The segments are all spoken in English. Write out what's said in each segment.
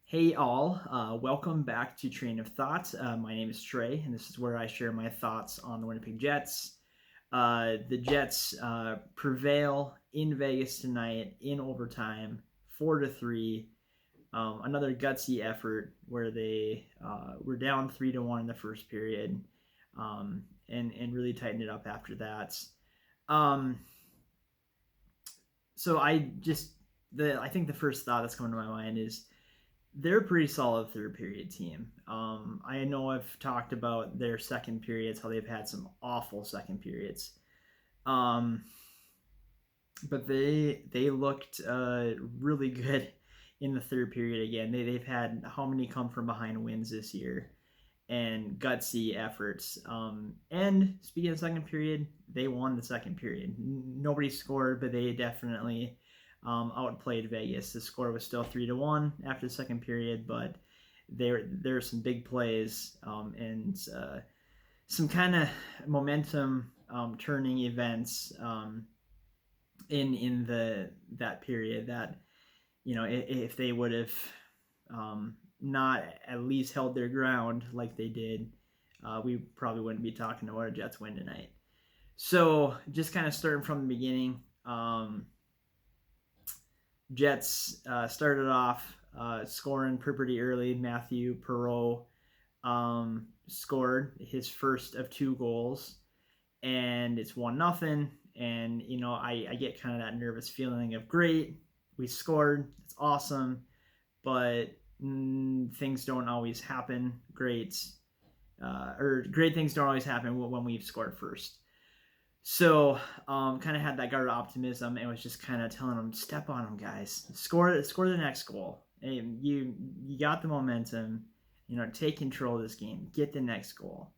Hey all, welcome back to Train of Thought. My name is Trey, and this is where I share my thoughts on the Winnipeg Jets. The Jets prevail in Vegas tonight in overtime, 4-3. Another gutsy effort where they were down 3-1 in the first period, and really tightened it up after that. Um, so I think the first thought that's coming to my mind is they're a pretty solid third period team. I know I've talked about their second periods, how they've had some awful second periods. Um, but they looked really good in the third period again. They've had how many come from behind wins this year and gutsy efforts. And speaking of the second period, they won the second period. Nobody scored, but they definitely outplayed Vegas. The score was still 3-1 after the second period, but there are some big plays and some kind of momentum turning events in that period that if they would have not at least held their ground like they did, we probably wouldn't be talking about a Jets win tonight. So just kind of starting from the beginning, Jets started off scoring pretty early. Matthew Perreault scored his first of two goals, and it's 1-0. And I get kind of that nervous feeling of great, we scored, it's awesome, but things don't always happen great, or great things don't always happen when we've scored first. So kind of had that guard optimism and was just kind of telling them, step on them, guys, score the next goal. And you got the momentum, take control of this game, get the next goal.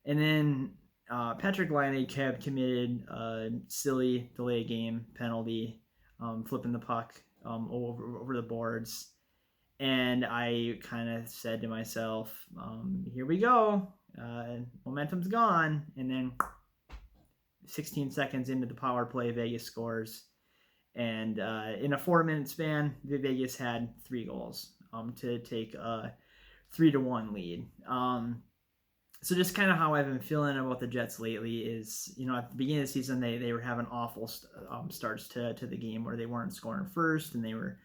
And then Patrick Laine committed a silly delay game penalty, flipping the puck over the boards. And I kind of said to myself, here we go. Momentum's gone. And then 16 seconds into the power play, Vegas scores. And in a 4-minute span, Vegas had 3 goals to take a 3-1 lead. So just kind of how I've been feeling about the Jets lately is, at the beginning of the season, they were having awful starts to the game where they weren't scoring first and they were,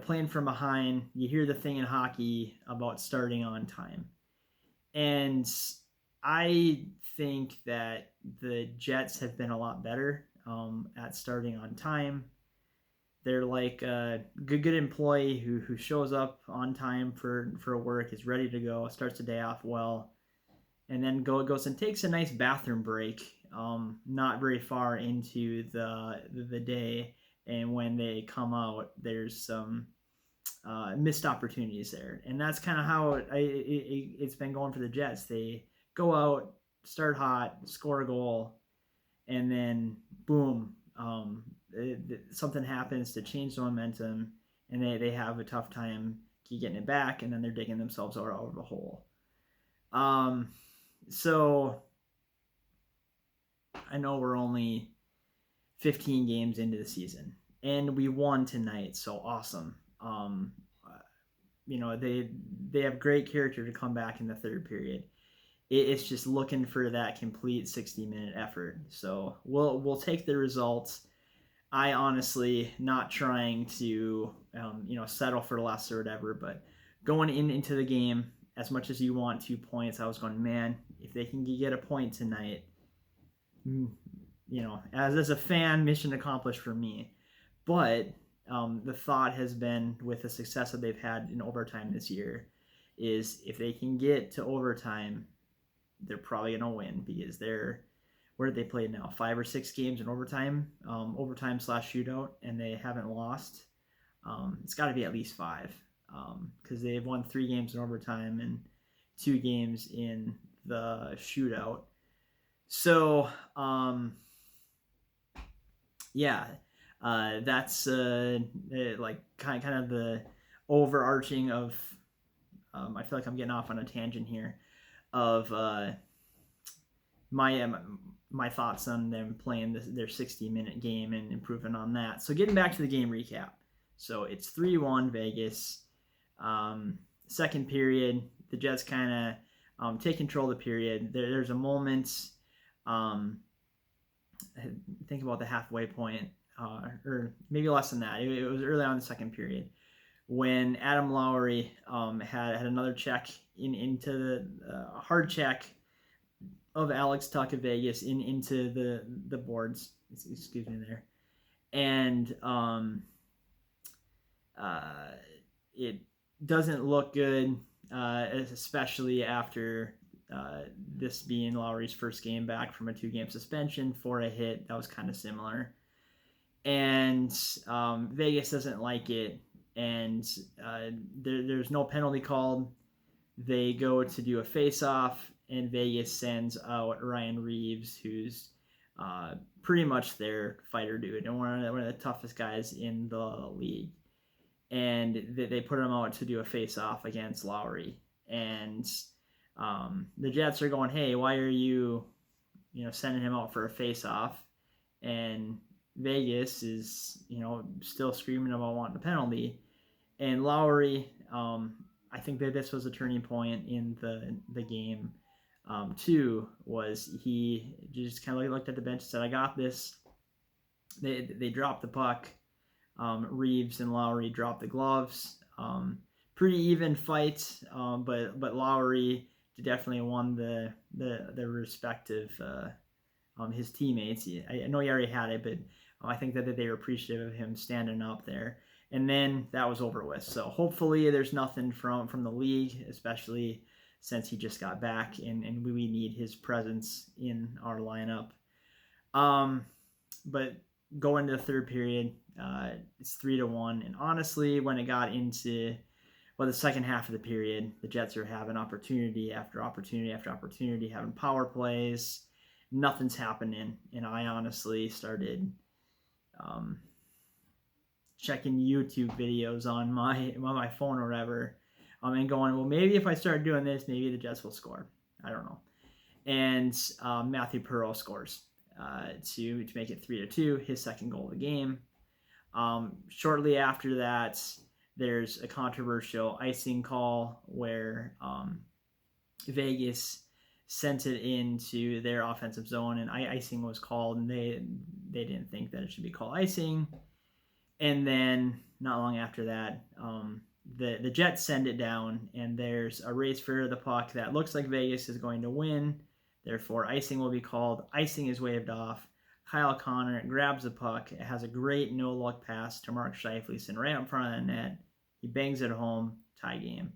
playing from behind. You hear the thing in hockey about starting on time. And I think that the Jets have been a lot better at starting on time. They're like a good employee who shows up on time for work, is ready to go, starts the day off well, and then goes and takes a nice bathroom break not very far into the day. And when they come out, there's some missed opportunities there. And that's kind of how it's been going for the Jets. They go out, start hot, score a goal, and then boom, something happens to change the momentum, and they have a tough time getting it back, and then they're digging themselves out of the hole. So I know we're only 15 games into the season, and we won tonight, so awesome. They have great character to come back in the third period. It's just looking for that complete 60-minute effort. So we'll take the results. I honestly not trying to settle for less or whatever, but going into the game, as much as you want 2 points, I was going, man, if they can get a point tonight, as a fan, mission accomplished for me. But the thought has been, with the success that they've had in overtime this year, is if they can get to overtime, they're probably going to win, because where did they play now? 5 or 6 games in overtime, overtime/shootout, and they haven't lost. It's got to be at least 5, because they've won 3 games in overtime and 2 games in the shootout. So, that's like kind of the overarching of. I feel like I'm getting off on a tangent here of my thoughts on them playing their 60-minute game and improving on that. So getting back to the game recap. So it's 3-1 Vegas. Second period, the Jets kind of take control of the period. There's a moment, think about the halfway point, or maybe less than that. It was early on in the second period when Adam Lowry had another check into the hard check of Alex Tuck of Vegas into the boards. Excuse me there, and it doesn't look good, especially after this being Lowry's first game back from a 2-game suspension for a hit that was kind of similar. And Vegas doesn't like it, and there's no penalty called. They go to do a face-off, and Vegas sends out Ryan Reeves, who's pretty much their fighter dude and one of the toughest guys in the league. And they put him out to do a face-off against Lowry. And the Jets are going, hey, why are you sending him out for a face-off? And Vegas is, still screaming about wanting a penalty. And Lowry, I think that this was a turning point in the game, too, was he just kind of looked at the bench and said, I got this. They dropped the puck. Reeves and Lowry dropped the gloves. Pretty even fight, but Lowry definitely won the respective his teammates. I know he already had it, but I think that they were appreciative of him standing up there. And then that was over with. So hopefully there's nothing from the league, especially since he just got back, and we need his presence in our lineup. But going to the third period, it's 3-1. And honestly, when it got into the second half of the period, the Jets are having opportunity after opportunity after opportunity, having power plays. Nothing's happening, and I honestly started checking YouTube videos on my phone or whatever, and going, well, maybe if I start doing this, maybe the Jets will score. I don't know. And Matthew Pearl scores to make it 3-2, his second goal of the game. Shortly after that, there's a controversial icing call where Vegas sent it into their offensive zone, and icing was called, and they didn't think that it should be called icing. And then not long after that, the Jets send it down, and there's a race for the puck that looks like Vegas is going to win. Therefore, icing will be called. Icing is waved off. Kyle Connor grabs the puck. It has a great no-look pass to Mark Scheifele right in front of the net. He bangs it home. Tie game.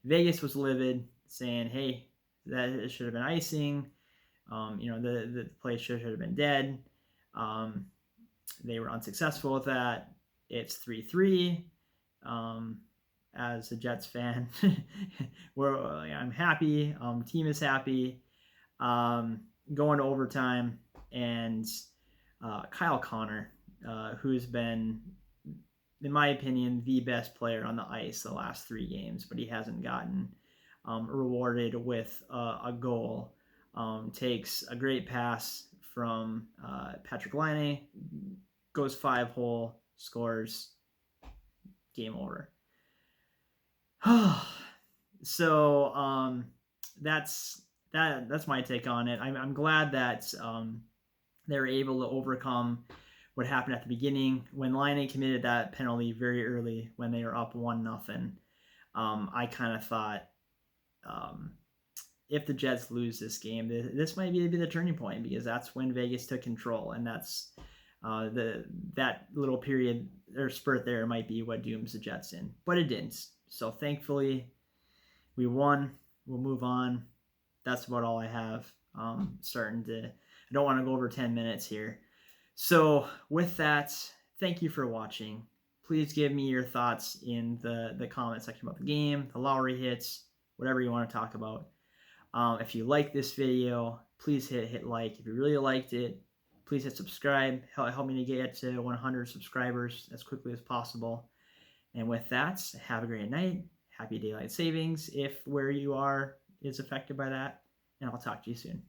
Vegas was livid, saying, hey, that it should have been icing. The play should have been dead. They were unsuccessful with that. It's 3-3. As a Jets fan, I'm happy. Team is happy. Going to overtime, and Kyle Connor, who's been, in my opinion, the best player on the ice the last 3 games, but he hasn't gotten rewarded with a goal. Takes a great pass from Patrick Laine, goes 5-hole, scores, game over. So that's my take on it. I'm glad that they were able to overcome what happened at the beginning when Laine committed that penalty very early when they were up 1-0. I kind of thought if the Jets lose this game, this might be the turning point, because that's when Vegas took control, and that's that little period or spurt there might be what dooms the Jets in, but it didn't. So thankfully, we won. We'll move on. That's about all I have. I don't want to go over 10 minutes here. So with that, thank you for watching. Please give me your thoughts in the comment section about the game, the Lowry hits, whatever you want to talk about. If you like this video, please hit like. If you really liked it, please hit subscribe. Help me to get to 100 subscribers as quickly as possible. And with that, have a great night. Happy daylight savings if where you are is affected by that. And I'll talk to you soon.